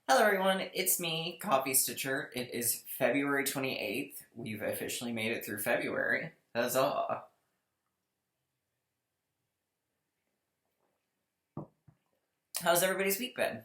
Hello everyone, it's me, Coffee Stitcher. It is February 28th. We've officially made it through February. Huzzah! How's everybody's week been?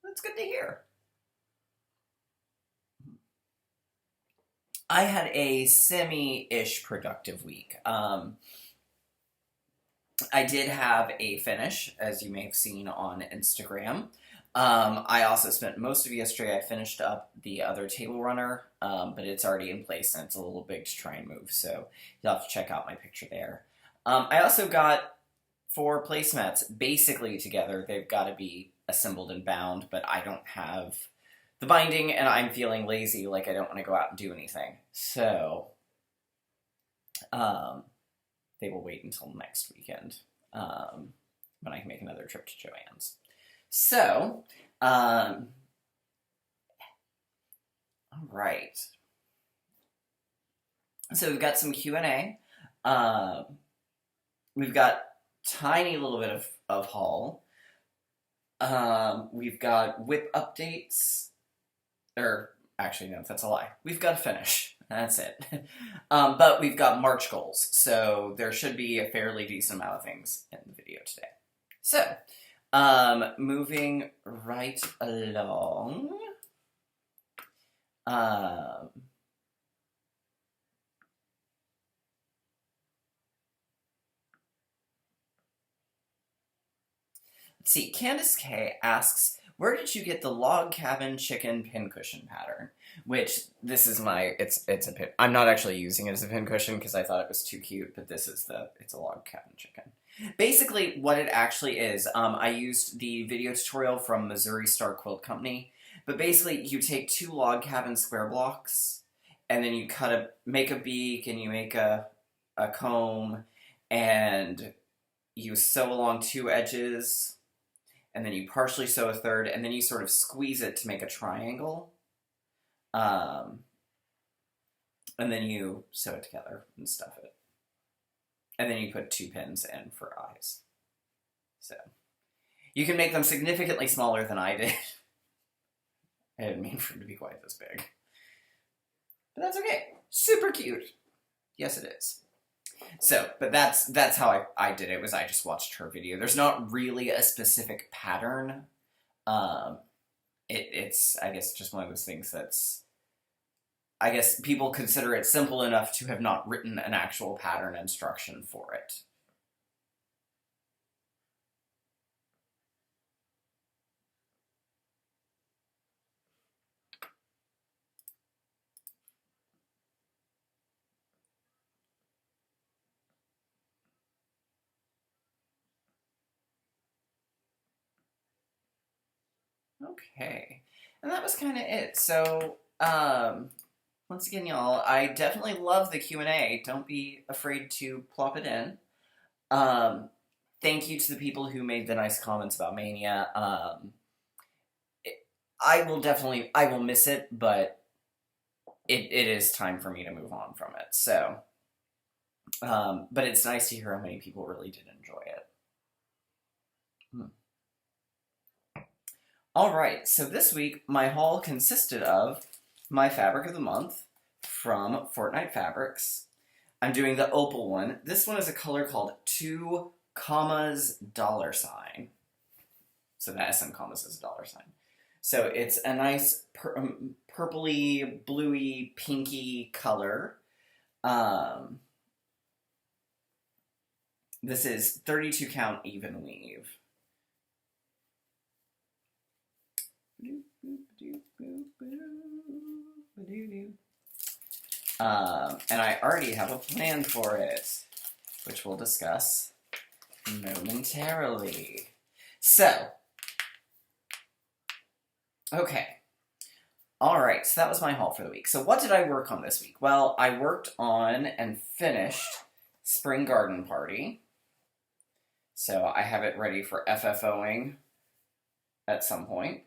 That's good to hear. I had a semi-ish productive week. I did have a finish, as you may have seen on Instagram. I also spent most of yesterday, I finished up the other table runner, but it's already in place and it's a little big to try and move, so you'll have to check out my picture there. I also got 4 placemats basically together. They've got to be assembled and bound, but I don't have the binding and I'm feeling lazy, like I don't want to go out and do anything. So, they will wait until next weekend, when I can make another trip to Joanne's. So, all right. So we've got some Q&A. We've got tiny little bit of haul. We've got WIP updates. Or, actually, no, that's a lie. We've got to finish. That's it. But we've got March goals. So there should be a fairly decent amount of things in the video today. So, moving right along. Let's see, Candace K asks, where did you get the log cabin chicken pincushion pattern? Which, this is my, it's a pin, I'm not actually using it as a pincushion because I thought it was too cute, but this is it's a log cabin chicken. Basically, what it actually is, I used the video tutorial from Missouri Star Quilt Company, but basically you take 2 log cabin square blocks, and then you make a beak, and you make a comb, and you sew along 2 edges, and then you partially sew a third, and then you sort of squeeze it to make a triangle, and then you sew it together and stuff it. And then you put 2 pins in for eyes. So, you can make them significantly smaller than I did. I didn't mean for them to be quite this big. But that's okay. Super cute. Yes, it is. So, but that's how I did it, was I just watched her video. There's not really a specific pattern. It's, I guess, just one of those things that's, I guess people consider it simple enough to have not written an actual pattern instruction for it. Okay, and that was kind of it. So, once again, y'all, I definitely love the Q&A. Don't be afraid to plop it in. Thank you to the people who made the nice comments about Mania. I will miss it, but it is time for me to move on from it. So, but it's nice to hear how many people really did enjoy it. Alright, so this week my haul consisted of my fabric of the month from Fortnite Fabrics. I'm doing the opal one. This one is a color called 2 commas $sign. So the S in commas is a $sign. So it's a nice purpley, bluey, pinky color. This is 32 count even weave. And I already have a plan for it, which we'll discuss momentarily. So, okay. Alright, so that was my haul for the week. So what did I work on this week? Well, I worked on and finished Spring Garden Party. So I have it ready for FFOing at some point.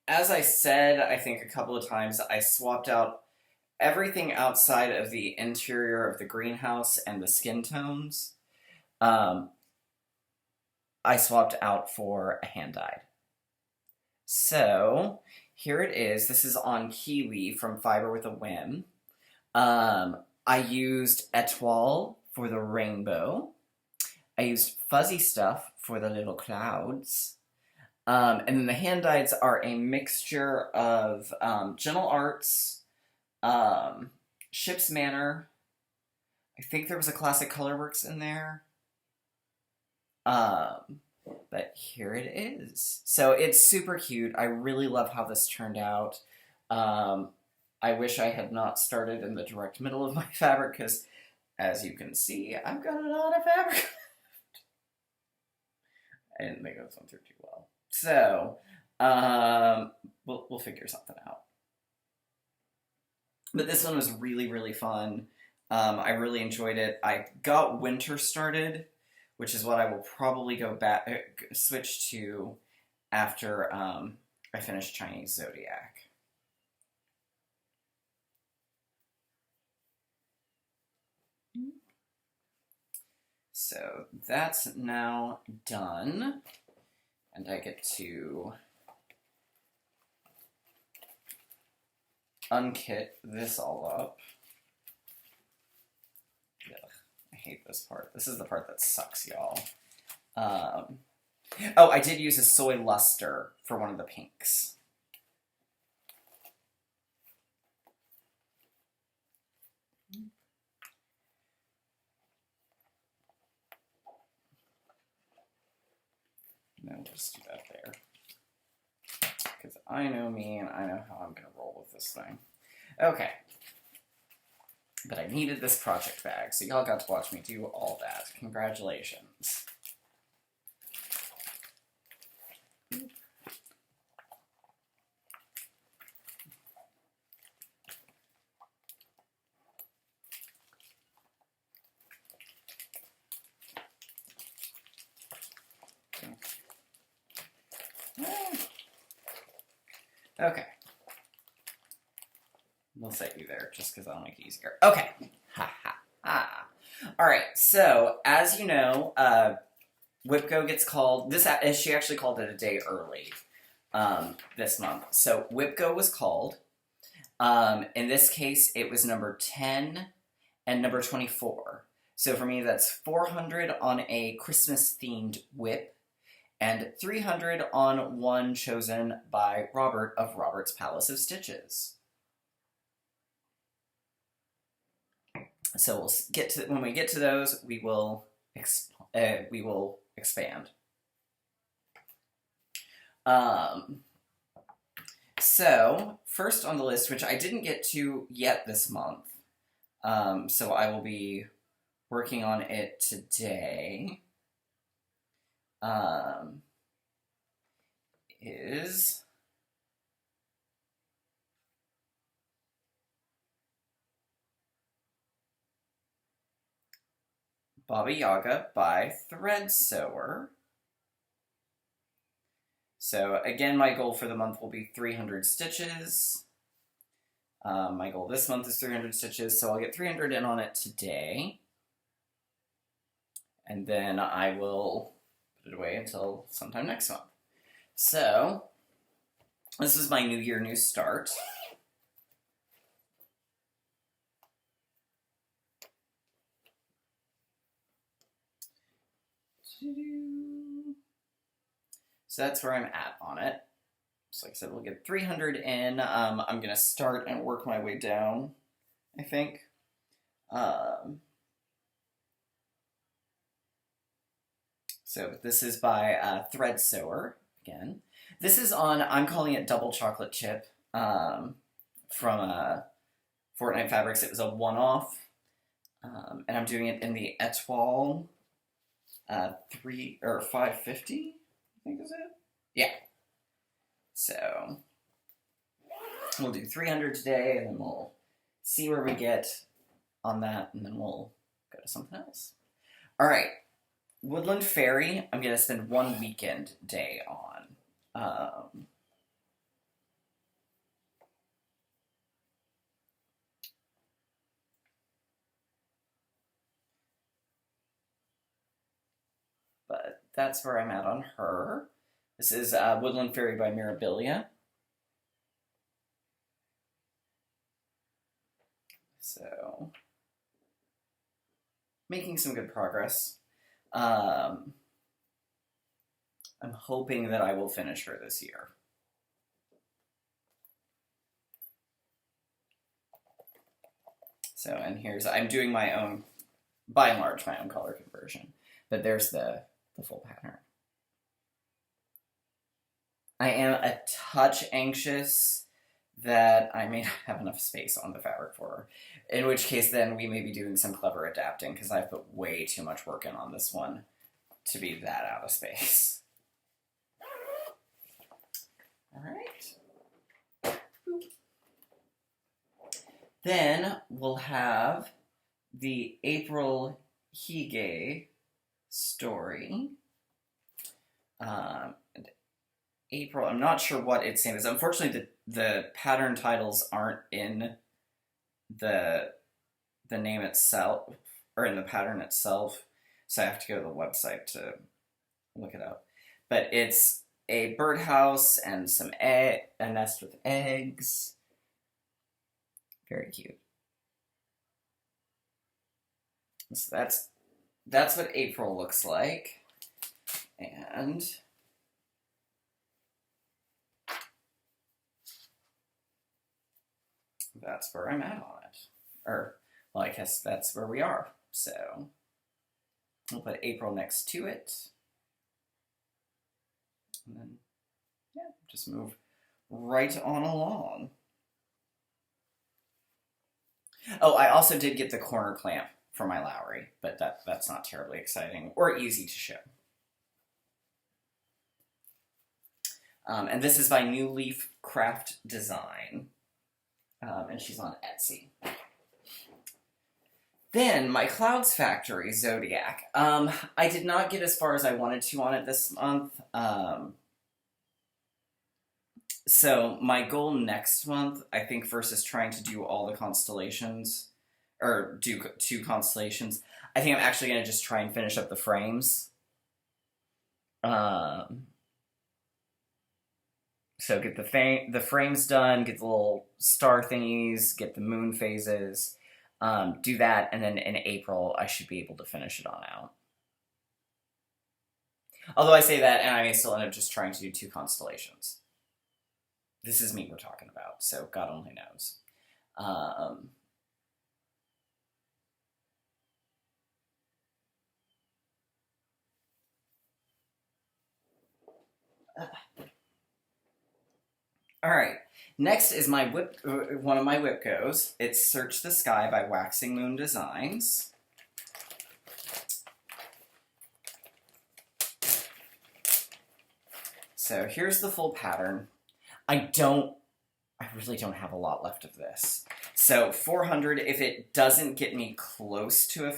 As I said, I think a couple of times, I swapped out everything outside of the interior of the greenhouse and the skin tones. I swapped out for a hand-dyed. So, here it is. This is on Kiwi from Fiber with a Whim. I used Etoile for the rainbow. I used Fuzzy Stuff for the little clouds. And then the hand-dyeds are a mixture of Gentle Arts, Ship's Manor. I think there was a Classic Colorworks in there. But here it is. So it's super cute. I really love how this turned out. I wish I had not started in the direct middle of my fabric because, as you can see, I've got a lot of fabric. I didn't think this one through too well. So, we'll figure something out. But this one was really, really fun. I really enjoyed it. I got winter started, which is what I will probably go back, switch to after I finish Chinese Zodiac. So that's now done, and I get to unkit this all up. Ugh, I hate this part. This is the part that sucks, y'all. Oh, I did use a soy luster for one of the pinks. No, just do that there. Because I know me and I know how I'm going to roll with this thing. Okay. But I needed this project bag, so y'all got to watch me do all that. Congratulations. Okay. We'll set you there just because that'll make it easier. Okay. Ha ha ha. Alright, so as you know, WIPGO gets called, she actually called it a day early this month. So WIPGO was called. In this case, it was number 10 and number 24. So for me, that's 400 on a Christmas-themed whip, and 300 on one chosen by Robert of Robert's Palace of Stitches. So we'll get to, when we get to those, we will expand. So first on the list, which I didn't get to yet this month, so I will be working on it today. Is Baba Yaga by Threadsower. So again, my goal for the month will be 300 stitches. My goal this month is 300 stitches, so I'll get 300 in on it today. And then I will put it away until sometime next month. So, this is my New Year, New Start. So that's where I'm at on it. So like I said, we'll get 300 in. I'm going to start and work my way down, I think. So this is by Threadsower, again. This is on, I'm calling it Double Chocolate Chip from Fortnite Fabrics. It was a one-off, and I'm doing it in the Etoile 550, I think is it? Yeah. So we'll do 300 today, and then we'll see where we get on that, and then we'll go to something else. All right. Woodland Fairy, I'm going to spend one weekend day on. But that's where I'm at on her. This is Woodland Fairy by Mirabilia. So, making some good progress. I'm hoping that I will finish her this year. So, and here's, I'm doing my own, by and large, my own color conversion. But there's the full pattern. I am a touch anxious that I may not have enough space on the fabric for her. In which case, then, we may be doing some clever adapting, because I've put way too much work in on this one to be that out of space. Alright. Then, we'll have the April Hygge story. April, I'm not sure what its name is. Unfortunately, the pattern titles aren't in the name itself, or in the pattern itself, so I have to go to the website to look it up. But it's a birdhouse and a nest with eggs. Very cute. So that's what April looks like. And that's where I'm at on it. Or, well, I guess that's where we are. So, we'll put April next to it. And then, yeah, just move right on along. Oh, I also did get the corner clamp for my Lowry, but that's not terribly exciting or easy to show. And this is by New Leaf Craft Design. And she's on Etsy. Then, my Cloudsfactory Zodiac. I did not get as far as I wanted to on it this month. So, my goal next month, I think, versus trying to do all the constellations, or do 2 constellations, I think I'm actually going to just try and finish up the frames. So get the frames done, get the little star thingies, get the moon phases, do that, and then in April I should be able to finish it on out. Although I say that, and I may still end up just trying to do 2 constellations. This is me we're talking about, so God only knows. Alright, next is my one of my WIPGOs. It's Search the Sky by Waxing Moon Designs. So here's the full pattern. I really don't have a lot left of this. So 400, if it doesn't get me close to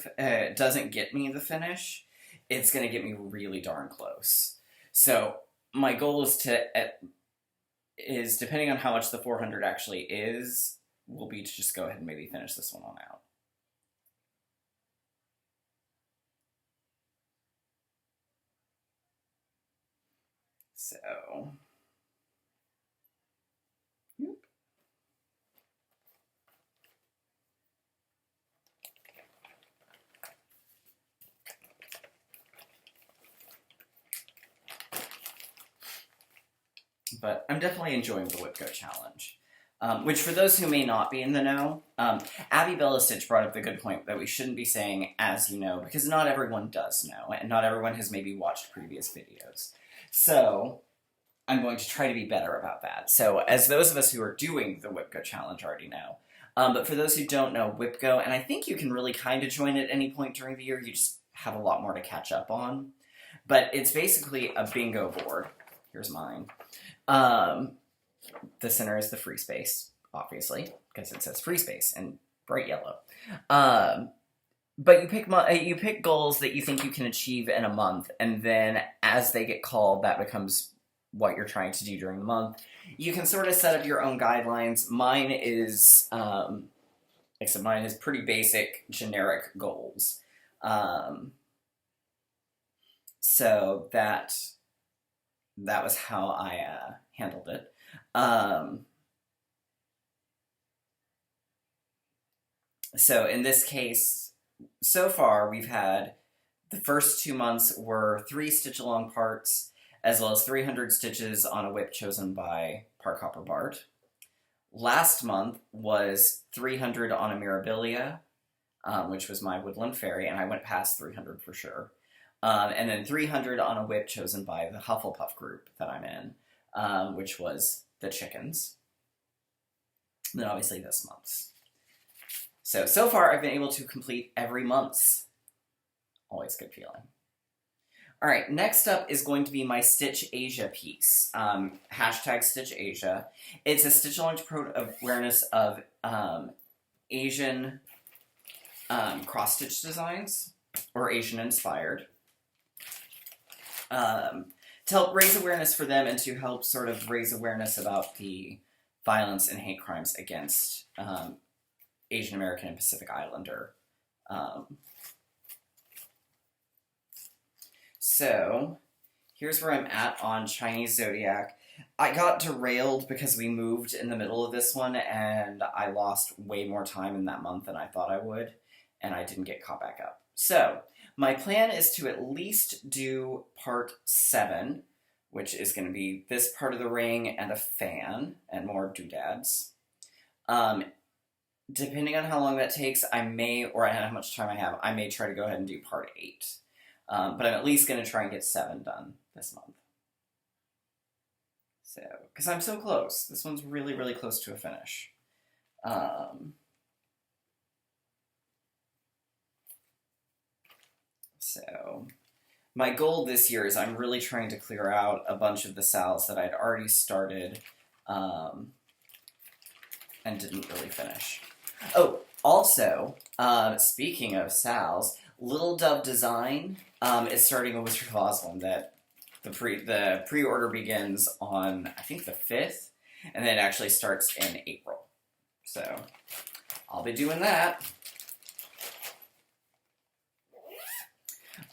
doesn't get me the finish, it's going to get me really darn close. So my goal is depending on how much the 400 actually is, will be to just go ahead and maybe finish this one on out. So, yep. But I'm definitely enjoying the WIPGO challenge. Which, for those who may not be in the know, Abby Bellastitch brought up the good point that we shouldn't be saying, as you know, because not everyone does know, and not everyone has maybe watched previous videos. So, I'm going to try to be better about that. So, as those of us who are doing the WIPGO challenge already know, but for those who don't know, WIPGO, and I think you can really kind of join at any point during the year, you just have a lot more to catch up on. But it's basically a bingo board. Here's mine. The center is the free space, obviously, because it says free space in bright yellow. But you pick goals that you think you can achieve in a month, and then as they get called, that becomes what you're trying to do during the month. You can sort of set up your own guidelines. Mine is, except mine is pretty basic, generic goals. So that was how I handled it. So in this case, so far we've had the first 2 months were 3 stitch-along parts, as well as 300 stitches on a whip chosen by Park Hopper Bart. Last month was 300 on a Mirabilia, which was my Woodland Fairy, and I went past 300 for sure. And then 300 on a whip chosen by the Hufflepuff group that I'm in, which was the chickens. And then obviously this month's. So far I've been able to complete every month's. Always good feeling. All right, next up is going to be my Stitch Asia piece. Hashtag Stitch Asia. It's a stitch-along to promote awareness of Asian cross-stitch designs, or Asian-inspired, to help raise awareness for them and to help sort of raise awareness about the violence and hate crimes against Asian American and Pacific Islander. So, here's where I'm at on Chinese Zodiac. I got derailed because we moved in the middle of this one, and I lost way more time in that month than I thought I would, and I didn't get caught back up. So, my plan is to at least do part 7, which is going to be this part of the ring and a fan, and more doodads. Depending on how long that takes, I may, or how much time I have, I may try to go ahead and do part 8. But I'm at least going to try and get 7 done this month. So, because I'm so close. This one's really, really close to a finish. So, my goal this year is I'm really trying to clear out a bunch of the sals that I'd already started and didn't really finish. Oh, also, speaking of sals, Little Dove Design is starting a Wizard of Oz one that the pre-order begins on, I think, the 5th, and then it actually starts in April. So, I'll be doing that.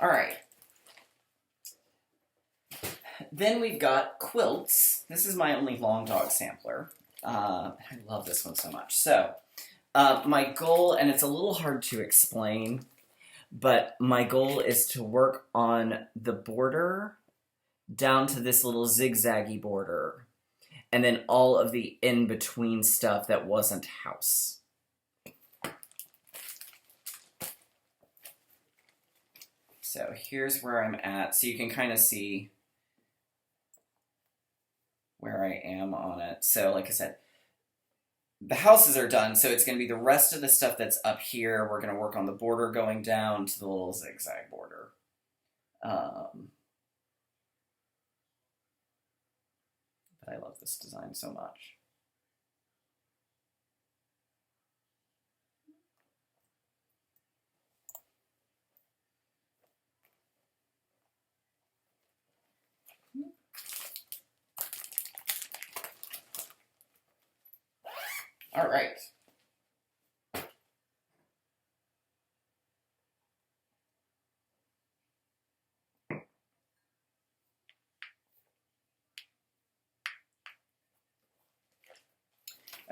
Alright. Then we've got quilts. This is my only long dog sampler. I love this one so much. So, my goal, and it's a little hard to explain, but my goal is to work on the border down to this little zigzaggy border, and then all of the in-between stuff that wasn't house. So here's where I'm at, so you can kind of see where I am on it. So like I said, the houses are done, so it's going to be the rest of the stuff that's up here. We're going to work on the border going down to the little zigzag border. But I love this design so much. All right.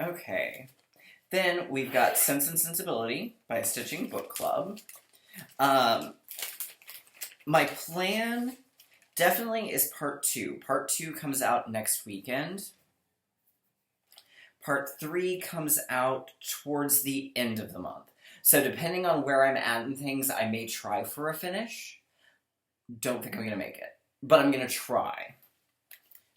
Okay. Then we've got Sense and Sensibility by Stitching Book Club. My plan definitely is part 2. Part 2 comes out next weekend. Part 3 comes out towards the end of the month. So depending on where I'm at and things, I may try for a finish. Don't think I'm going to make it, but I'm going to try.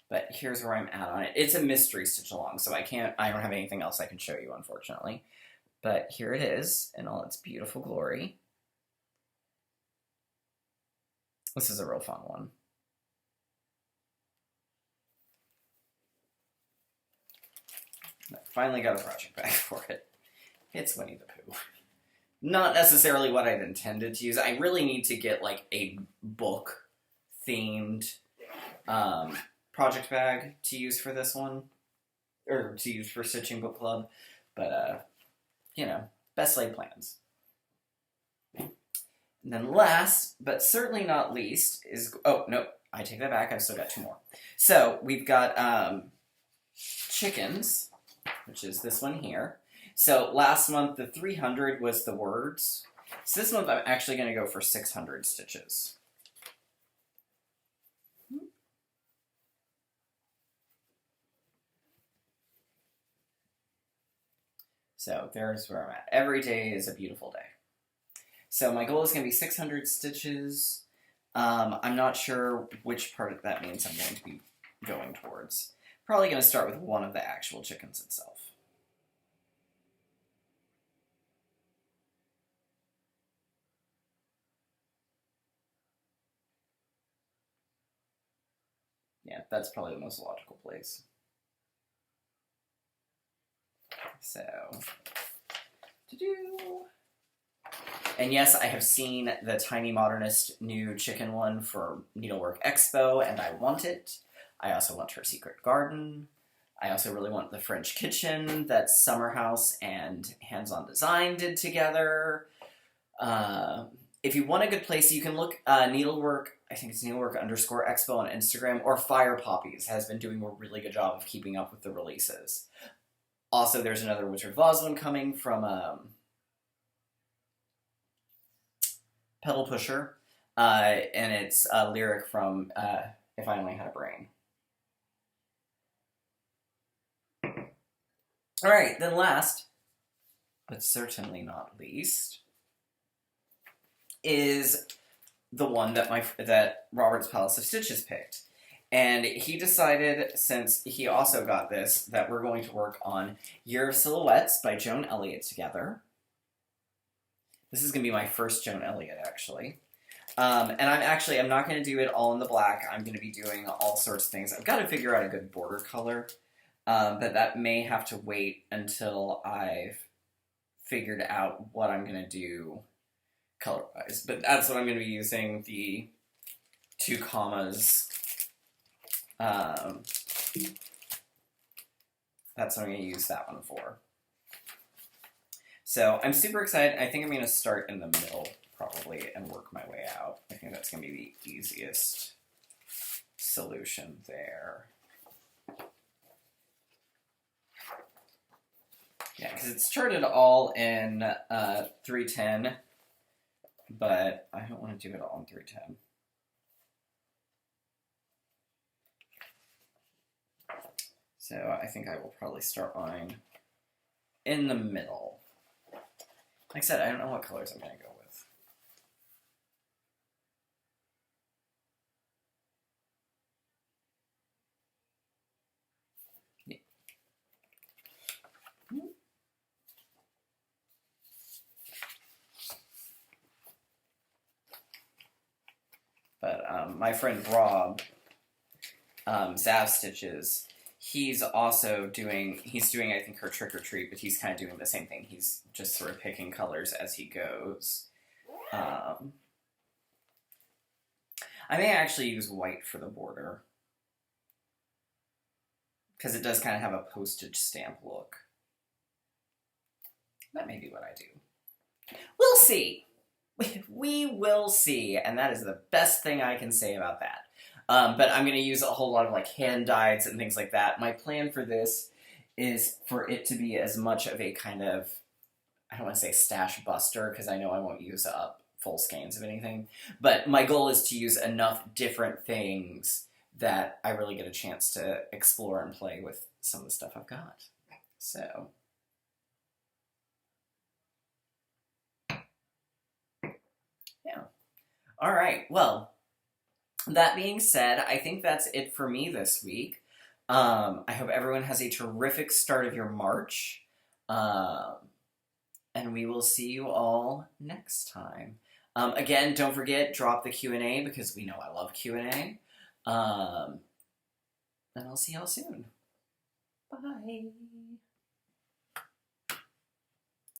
But here's where I'm at on it. It's a mystery stitch along, so I don't have anything else I can show you, unfortunately. But here it is in all its beautiful glory. This is a real fun one. I finally got a project bag for it. It's Winnie the Pooh. Not necessarily what I'd intended to use. I really need to get like a book-themed project bag to use for this one. Or to use for Stitching Book Club. But, you know, best laid plans. And then last, but certainly not least, is... Oh, no, I take that back. I've still got 2 more. So, we've got chickens, which is this one here. So, last month, the 300 was the words. So, this month, I'm actually going to go for 600 stitches. So, there's where I'm at. Every day is a beautiful day. So my goal is going to be 600 stitches. I'm not sure which part of that means I'm going to be going towards. Probably going to start with one of the actual chickens itself. Yeah, that's probably the most logical place. So, and yes, I have seen the Tiny Modernist new chicken one for Needlework Expo, and I want it. I also want her Secret Garden. I also really want the French Kitchen that Summer House and Hands On Design did together. If you want a good place, you can look Needlework, I think it's Needlework_Expo on Instagram, or Fire Poppies has been doing a really good job of keeping up with the releases. Also, there's another Wizard of Oz one coming from Pedal Pusher, and it's a lyric from If I Only Had a Brain. Alright, then last, but certainly not least, is the one that Robert's Palace of Stitches picked. And he decided, since he also got this, that we're going to work on Year of Silhouettes by Joan Elliott together. This is going to be my first Joan Elliott, actually. And I'm not going to do it all in the black. I'm going to be doing all sorts of things. I've got to figure out a good border color, but that may have to wait until I've figured out what I'm going to do color-wise. But that's what I'm going to be using, the 2 commas. That's what I'm going to use that one for. So I'm super excited. I think I'm going to start in the middle, probably, and work my way out. I think that's going to be the easiest solution there. Yeah, because it's charted all in 310, but I don't want to do it all in 310. So I think I will probably start mine in the middle. Like I said, I don't know what colors I'm going to go with. Yeah. But my friend Rob, Zav Stitches, he's also doing, I think, her Trick or Treat, but he's kind of doing the same thing. He's just sort of picking colors as he goes. I may actually use white for the border, because it does kind of have a postage stamp look. That may be what I do. We'll see. We will see, and that is the best thing I can say about that. But I'm going to use a whole lot of like hand dyes and things like that. My plan for this is for it to be as much of a kind of, I don't want to say stash buster, because I know I won't use up full skeins of anything. But my goal is to use enough different things that I really get a chance to explore and play with some of the stuff I've got. So... yeah. All right, well... that being said, I think that's it for me this week. I hope everyone has a terrific start of your March. And we will see you all next time. Again, don't forget, drop the Q&A, because we know I love Q&A. And I'll see y'all soon. Bye.